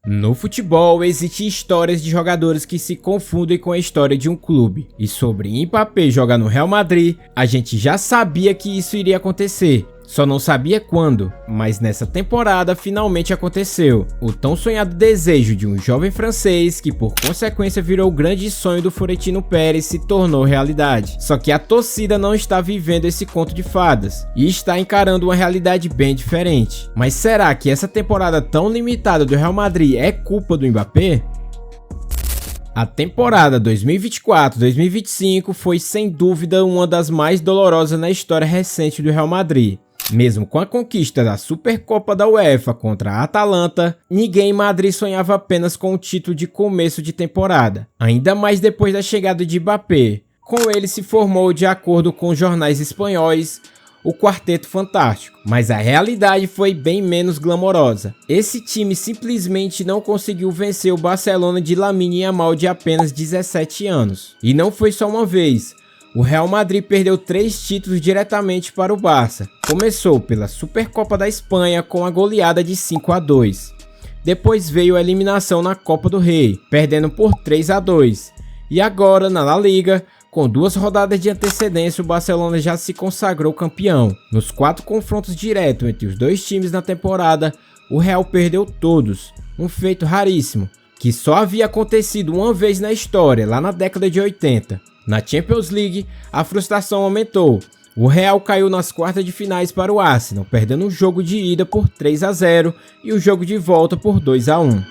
No futebol, existem histórias de jogadores que se confundem com a história de um clube. E sobre Mbappé jogar no Real Madrid, a gente já sabia que isso iria acontecer. Só não sabia quando, mas nessa temporada finalmente aconteceu. O tão sonhado desejo de um jovem francês que por consequência virou o grande sonho do Florentino Pérez se tornou realidade. Só que a torcida não está vivendo esse conto de fadas e está encarando uma realidade bem diferente. Mas será que essa temporada tão limitada do Real Madrid é culpa do Mbappé? A temporada 2024-2025 foi sem dúvida uma das mais dolorosas na história recente do Real Madrid. Mesmo com a conquista da Supercopa da UEFA contra a Atalanta, ninguém em Madrid sonhava apenas com o título de começo de temporada, ainda mais depois da chegada de Mbappé. Com ele se formou, de acordo com os jornais espanhóis, o Quarteto Fantástico, mas a realidade foi bem menos glamourosa. Esse time simplesmente não conseguiu vencer o Barcelona de Lamine Yamal de apenas 17 anos. E não foi só uma vez. O Real Madrid perdeu 3 títulos diretamente para o Barça. Começou pela Supercopa da Espanha com a goleada de 5-2. Depois veio a eliminação na Copa do Rei, perdendo por 3-2. E agora, na La Liga, com 2 rodadas de antecedência, o Barcelona já se consagrou campeão. Nos 4 confrontos diretos entre os dois times na temporada, o Real perdeu todos, um feito raríssimo, que só havia acontecido uma vez na história, lá na década de 80. Na Champions League, a frustração aumentou. O Real caiu nas quartas de finais para o Arsenal, perdendo o jogo de ida por 3-0 e o jogo de volta por 2-1.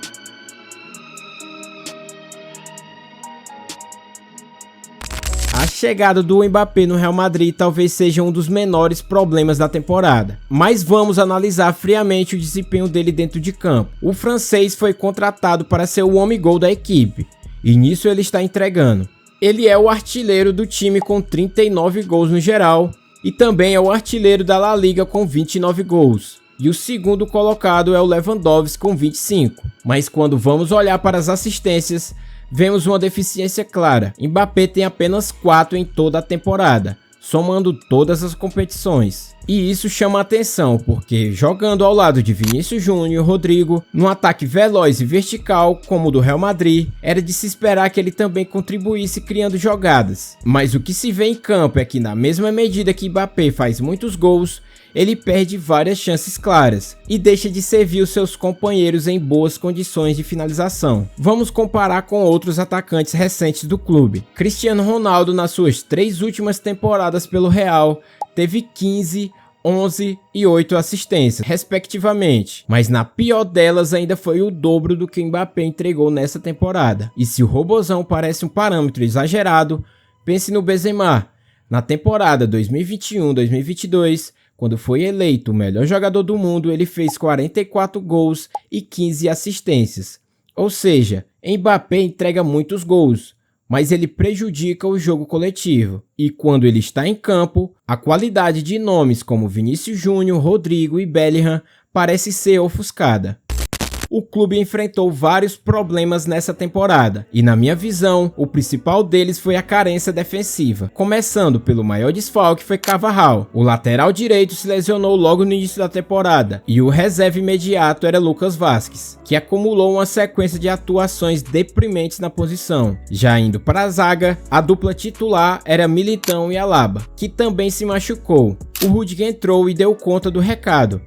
A chegada do Mbappé no Real Madrid talvez seja um dos menores problemas da temporada, mas vamos analisar friamente o desempenho dele dentro de campo. O francês foi contratado para ser o homem-gol da equipe, e nisso ele está entregando. Ele é o artilheiro do time com 39 gols no geral e também é o artilheiro da La Liga com 29 gols. E o segundo colocado é o Lewandowski com 25. Mas quando vamos olhar para as assistências, vemos uma deficiência clara. Mbappé tem apenas 4 em toda a temporada, somando todas as competições. E isso chama a atenção, porque jogando ao lado de Vinícius Júnior e Rodrigo, num ataque veloz e vertical como o do Real Madrid, era de se esperar que ele também contribuísse criando jogadas. Mas o que se vê em campo é que, na mesma medida que Mbappé faz muitos gols, ele perde várias chances claras e deixa de servir os seus companheiros em boas condições de finalização. Vamos comparar com outros atacantes recentes do clube. Cristiano Ronaldo, nas suas 3 últimas temporadas pelo Real, teve 15, 11 e 8 assistências, respectivamente, mas na pior delas ainda foi o dobro do que Mbappé entregou nessa temporada. E se o robozão parece um parâmetro exagerado, pense no Benzema. Na temporada 2021-2022, quando foi eleito o melhor jogador do mundo, ele fez 44 gols e 15 assistências. Ou seja, Mbappé entrega muitos gols, mas ele prejudica o jogo coletivo. E quando ele está em campo, a qualidade de nomes como Vinícius Júnior, Rodrigo e Bellingham parece ser ofuscada. O clube enfrentou vários problemas nessa temporada, e na minha visão, o principal deles foi a carência defensiva. Começando pelo maior desfalque foi Carvajal. O lateral direito se lesionou logo no início da temporada, e o reserva imediato era Lucas Vázquez, que acumulou uma sequência de atuações deprimentes na posição. Já indo para a zaga, a dupla titular era Militão e Alaba, que também se machucou. O Rudiger entrou e deu conta do recado.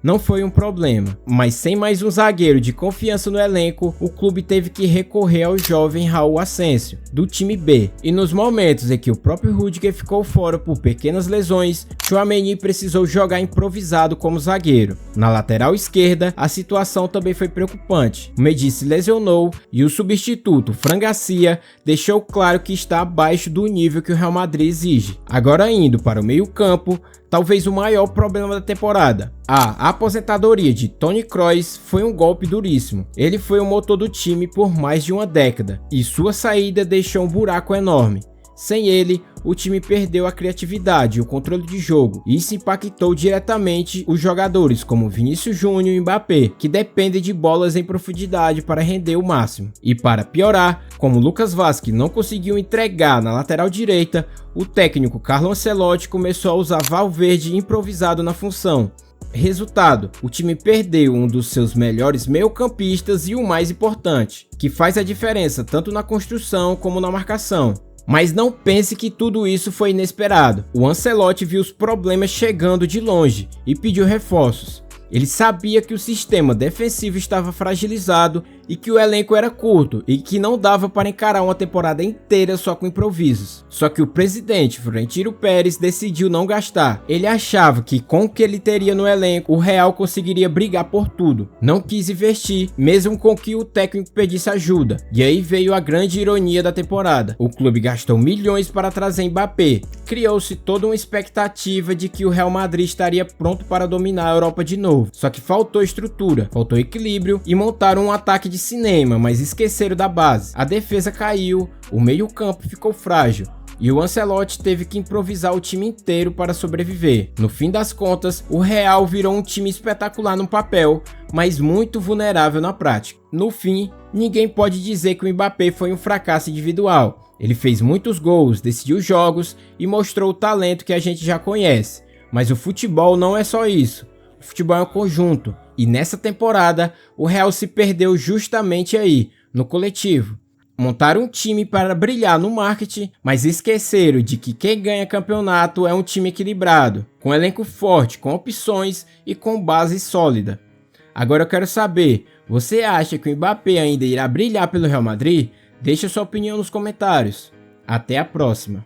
Não foi um problema, mas sem mais um zagueiro de confiança no elenco, o clube teve que recorrer ao jovem Raul Asensio, do time B. E nos momentos em que o próprio Rudiger ficou fora por pequenas lesões, Tchouaméni precisou jogar improvisado como zagueiro. Na lateral esquerda, a situação também foi preocupante. O Mendy se lesionou e o substituto, Fran Garcia, deixou claro que está abaixo do nível que o Real Madrid exige. Agora indo para o meio-campo, talvez o maior problema da temporada. A aposentadoria de Toni Kroos foi um golpe duríssimo. Ele foi o motor do time por mais de uma década e sua saída deixou um buraco enorme. Sem ele, o time perdeu a criatividade e o controle de jogo, e isso impactou diretamente os jogadores como Vinícius Júnior e Mbappé, que dependem de bolas em profundidade para render o máximo. E para piorar, como Lucas Vázquez não conseguiu entregar na lateral direita, o técnico Carlo Ancelotti começou a usar Valverde improvisado na função. Resultado, o time perdeu um dos seus melhores meio-campistas e o mais importante, que faz a diferença tanto na construção como na marcação. Mas não pense que tudo isso foi inesperado. O Ancelotti viu os problemas chegando de longe e pediu reforços. Ele sabia que o sistema defensivo estava fragilizado e que o elenco era curto e que não dava para encarar uma temporada inteira só com improvisos. Só que o presidente Florentino Pérez decidiu não gastar. Ele achava que com o que ele teria no elenco, o Real conseguiria brigar por tudo. Não quis investir, mesmo com que o técnico pedisse ajuda. E aí veio a grande ironia da temporada. O clube gastou milhões para trazer Mbappé. Criou-se toda uma expectativa de que o Real Madrid estaria pronto para dominar a Europa de novo. Só que faltou estrutura, faltou equilíbrio e montaram um ataque de cinema, mas esqueceram da base. A defesa caiu, o meio-campo ficou frágil e o Ancelotti teve que improvisar o time inteiro para sobreviver. No fim das contas, o Real virou um time espetacular no papel, mas muito vulnerável na prática. No fim, ninguém pode dizer que o Mbappé foi um fracasso individual. Ele fez muitos gols, decidiu jogos e mostrou o talento que a gente já conhece. Mas o futebol não é só isso. O futebol é um conjunto. E nessa temporada, o Real se perdeu justamente aí, no coletivo. Montaram um time para brilhar no marketing, mas esqueceram de que quem ganha campeonato é um time equilibrado, com elenco forte, com opções e com base sólida. Agora eu quero saber, você acha que o Mbappé ainda irá brilhar pelo Real Madrid? Deixe sua opinião nos comentários. Até a próxima.